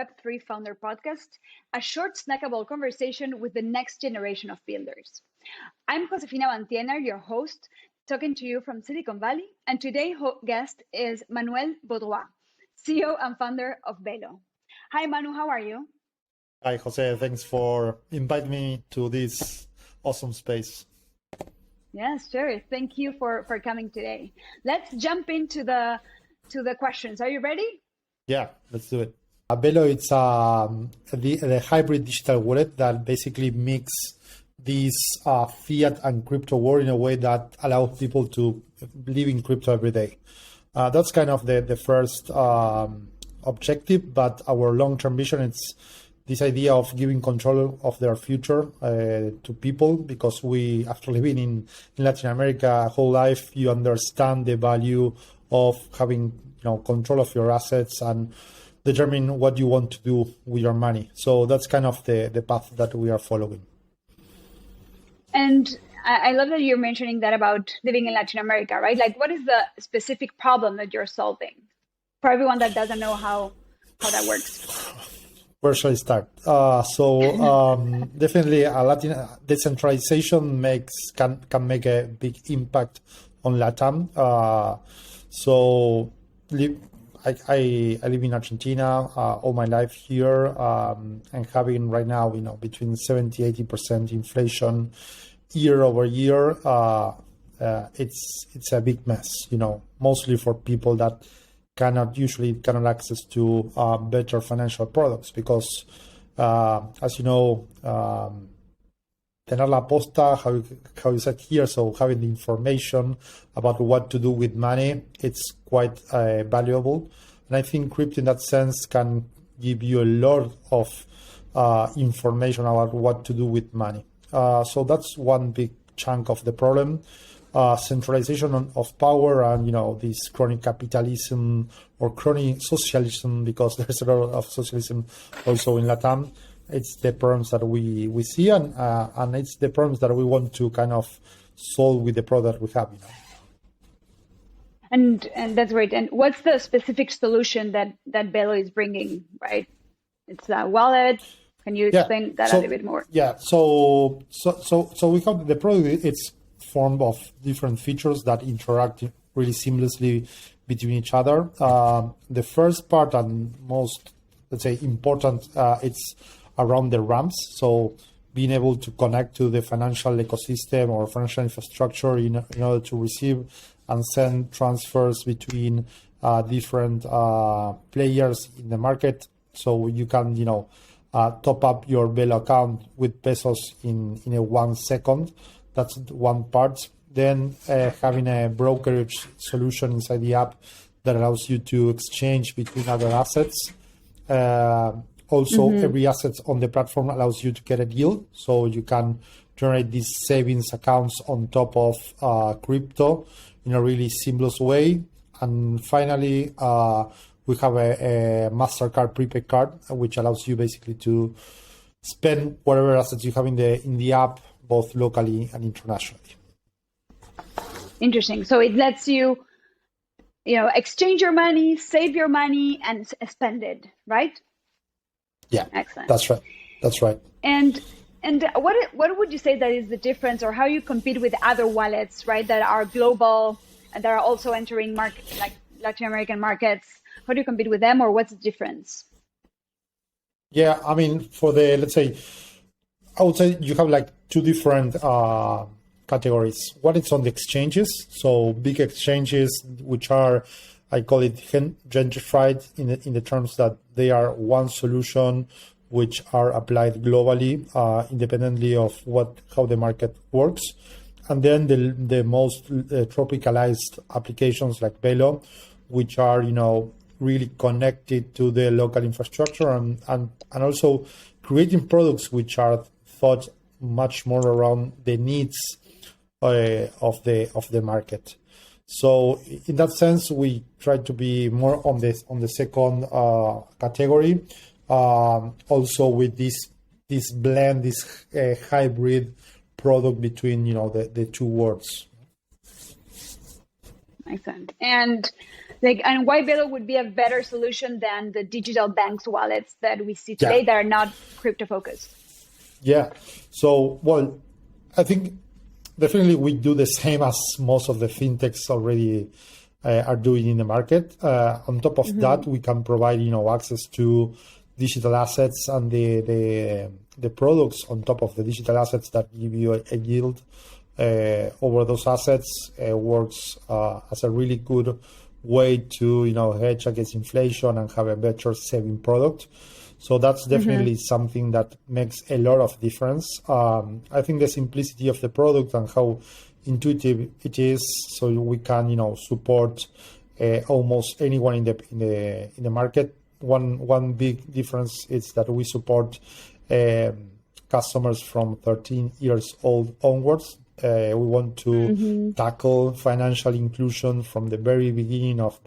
Web3 Founder Podcast, a short snackable conversation with the next generation of builders. I'm Josefina Bantiener, your host, talking to you from Silicon Valley, and today's guest is Manuel Beaudroit, CEO and founder of Belo. Hi, Manu, how are you? Hi, Jose. Thanks for inviting me to this awesome space. Yes, sure. Thank you for coming today. Let's jump into the questions. Are you ready? Yeah, let's do it. Belo, it's the hybrid digital wallet that basically mix this fiat and crypto world in a way that allows people to live in crypto every day. That's kind of the first objective, but our long-term vision is this idea of giving control of their future to people, because we, after living in Latin America whole life, you understand the value of having control of your assets and determine what you want to do with your money. So that's kind of the path that we are following. And I love that you're mentioning that about living in Latin America, right? Like, what is the specific problem that you're solving for everyone that doesn't know how that works? Where shall I start? Definitely, Latin decentralization can make a big impact on LATAM. I live in Argentina all my life here, and having right now between 70-80% inflation year over year. It's a big mess. Mostly for people that cannot access to better financial products, because as you know, tener la posta, how you said here, so having the information about what to do with money, it's quite valuable. And I think crypto in that sense can give you a lot of information about what to do with money. So that's one big chunk of the problem. Centralization of power and this chronic capitalism or chronic socialism, because there's a lot of socialism also in Latam. It's the problems that we see, and it's the problems that we want to kind of solve with the product we have. And that's great. And what's the specific solution that Belo is bringing? Right, it's a wallet. Can you explain that a little bit more? Yeah. So we have the product. It's form of different features that interact really seamlessly between each other. The first part and most, let's say, important, it's around the ramps. So being able to connect to the financial ecosystem or financial infrastructure in order to receive and send transfers between different players in the market. So you can, top up your Belo account with pesos in a 1 second. That's one part. Then having a brokerage solution inside the app that allows you to exchange between other assets. Every asset on the platform allows you to get a yield, so you can generate these savings accounts on top of crypto in a really seamless way. And finally, we have a MasterCard prepaid card, which allows you basically to spend whatever assets you have in the app, both locally and internationally. Interesting. So it lets you, exchange your money, save your money, and spend it, right? Yeah. Excellent. That's right. And what would you say that is the difference, or how you compete with other wallets, right, that are global and that are also entering like Latin American markets? How do you compete with them, or what's the difference? Yeah, I mean, I would say you have like two different categories. One is on the exchanges, so big exchanges, which are, I call it gentrified in the terms that they are one solution which are applied globally, independently of how the market works. And then the most tropicalized applications like Belo, which are really connected to the local infrastructure and also creating products which are thought much more around the needs of the market. So in that sense, we try to be more on the second category. Also with this blend, this hybrid product between the two worlds. Excellent. And why Belo would be a better solution than the digital banks wallets that we see today that are not crypto focused? Yeah. So, well, I think definitely we do the same as most of the fintechs already are doing in the market. On top of that, we can provide, access to digital assets and the products on top of the digital assets that give you a yield over those assets. Works as a really good way to, hedge against inflation and have a better saving product. So that's definitely something that makes a lot of difference. I think the simplicity of the product and how intuitive it is, so we can, support almost anyone in the market. One big difference is that we support customers from 13 years old onwards. We want to tackle financial inclusion from the very beginning of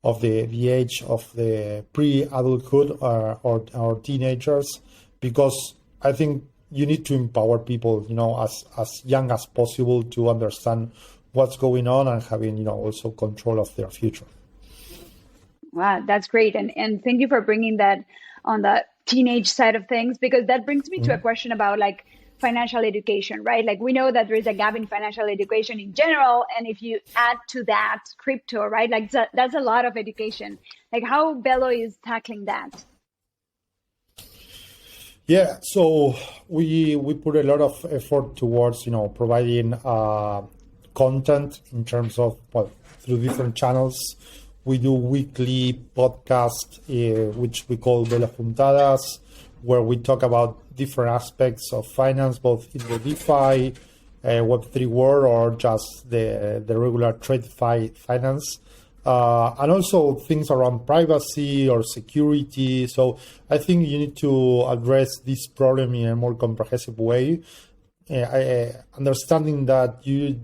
of the age of the pre-adulthood or teenagers, because I think you need to empower people, as young as possible to understand what's going on and having, also control of their future. Wow, that's great. And thank you for bringing that on the teenage side of things, because that brings me to a question about financial education, right? We know that there is a gap in financial education in general. And if you add to that crypto, right? That's a lot of education. How Belo is tackling that? Yeah, so we put a lot of effort towards, providing content in terms of, through different channels. We do weekly podcast, which we call Belo Juntadas, where we talk about different aspects of finance, both in the DeFi, Web3 world, or just the regular trade finance. And also things around privacy or security. So I think you need to address this problem in a more comprehensive way, understanding that you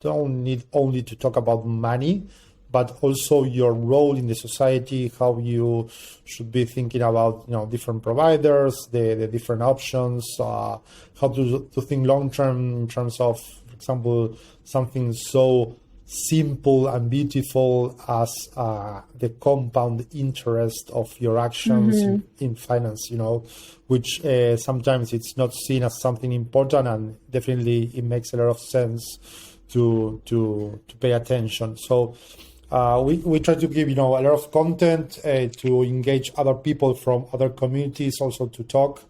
don't need only to talk about money, but also your role in the society, how you should be thinking about, different providers, the different options, how to think long-term in terms of, for example, something so simple and beautiful as the compound interest of your actions in finance, which sometimes it's not seen as something important, and definitely it makes a lot of sense to pay attention. So we try to give, a lot of content to engage other people from other communities also to talk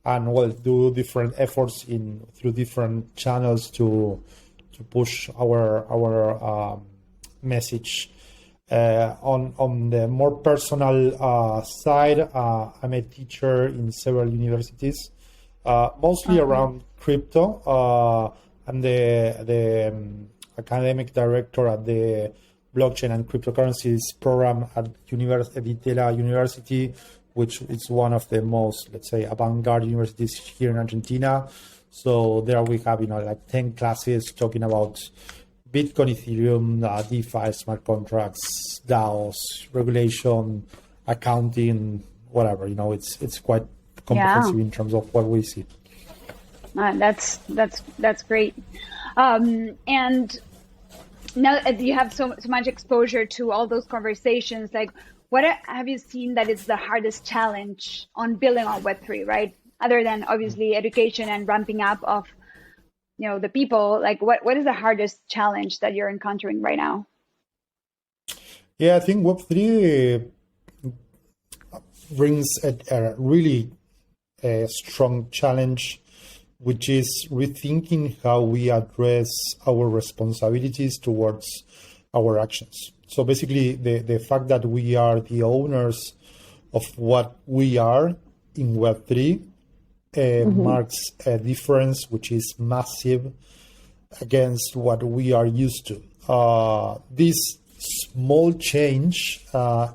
and, do different efforts through different channels to push our message. On the more personal side, I'm a teacher in several universities, mostly around crypto. I'm the academic director at the blockchain and cryptocurrencies program at Ditela University, which is one of the most, avant-garde universities here in Argentina. So there we have, 10 classes talking about Bitcoin, Ethereum, DeFi, smart contracts, DAOs, regulation, accounting, whatever. It's quite comprehensive in terms of what we see. That's great. And now that you have so much exposure to all those conversations, what have you seen that is the hardest challenge on building on Web3, right? Other than obviously education and ramping up of, the people, what is the hardest challenge that you're encountering right now? Yeah, I think Web3 brings a really strong challenge, which is rethinking how we address our responsibilities towards our actions. So basically, the fact that we are the owners of what we are in Web3 marks a difference which is massive against what we are used to. This small change,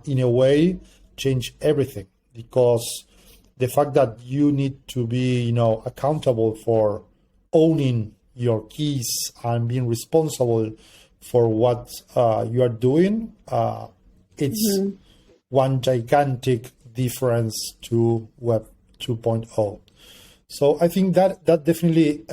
in a way, change everything, because the fact that you need to be, accountable for owning your keys and being responsible for what you are doing, it's one gigantic difference to Web 2.0. So I think that definitely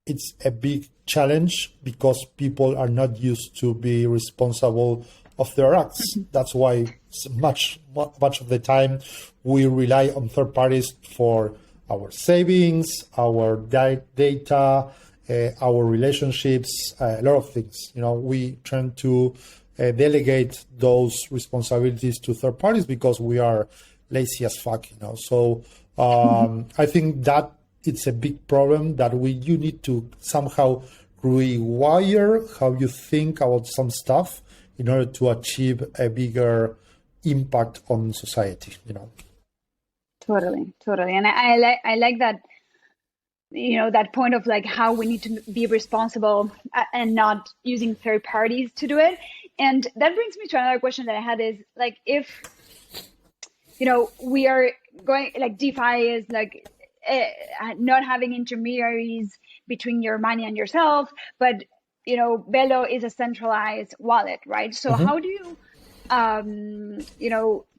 it's a big challenge because people are not used to be responsible of their acts. That's why much of the time we rely on third parties for our savings, our data, our relationships, a lot of things. We tend to delegate those responsibilities to third parties because we are lazy as fuck. So I think that it's a big problem that you need to somehow rewire how you think about some stuff in order to achieve a bigger impact on society. Totally. And I like that, that point of like how we need to be responsible and not using third parties to do it. And that brings me to another question that I had is like, if, we are going like DeFi is like not having intermediaries between your money and yourself, but, Belo is a centralized wallet, right? So how do you,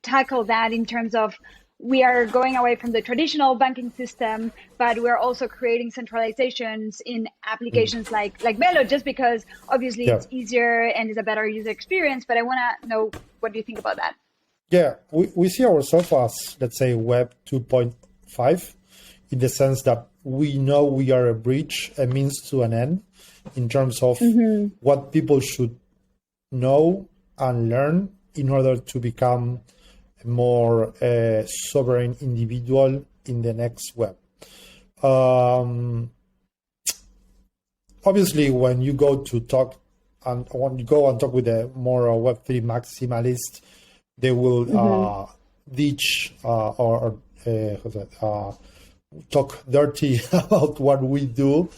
tackle that in terms of we are going away from the traditional banking system, but we're also creating centralizations in applications like Belo, just because obviously it's easier and is a better user experience. But I want to know, what do you think about that? Yeah, we see ourselves as, let's say, Web 2.5, in the sense that we know we are a bridge, a means to an end, in terms of what people should know and learn in order to become a more sovereign individual in the next web. Obviously, when you go to talk and talk with a more Web3 maximalist, they will ditch or talk dirty about what we do.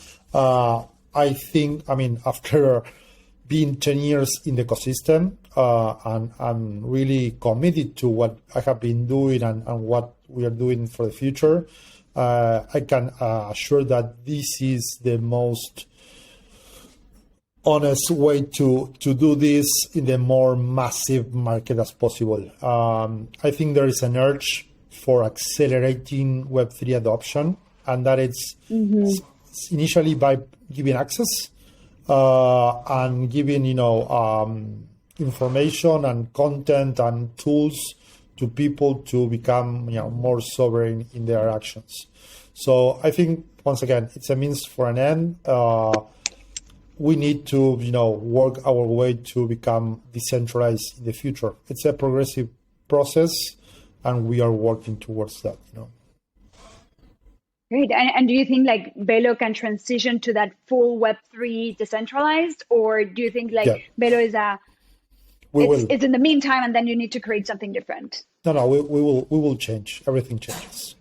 I think, after being 10 years in the ecosystem and really committed to what I have been doing and what we are doing for the future, I can assure that this is the most honest way to do this in the more massive market as possible. I think there is an urge for accelerating Web3 adoption, and that it's initially by giving access and giving, information and content and tools to people to become, more sovereign in their actions. So I think, once again, it's a means for an end. We need to, work our way to become decentralized in the future. It's a progressive process, and we are working towards that, Great. And do you think like Belo can transition to that full Web3 decentralized, or do you think like Belo is it's in the meantime and then you need to create something different? No, we will change. Everything changes.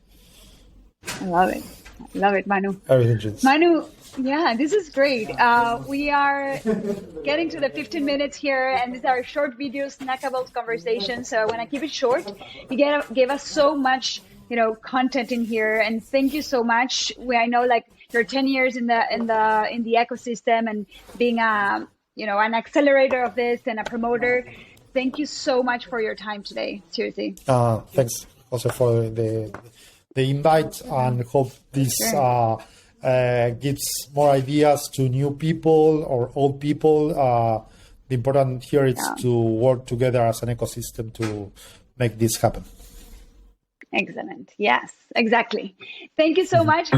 I love it, Manu. Everything changes. Manu, yeah, this is great. We are getting to the 15 minutes here, and these are short videos, snackable conversations. So I want to keep it short. You gave us so much, content in here, and thank you so much. I know like you're 10 years in the ecosystem and being an accelerator of this and a promoter. Thank you so much for your time today. Seriously. Thanks also for the invite, and hope this gives more ideas to new people or old people. The important here is to work together as an ecosystem to make this happen. Excellent. Yes, exactly. Thank you so much.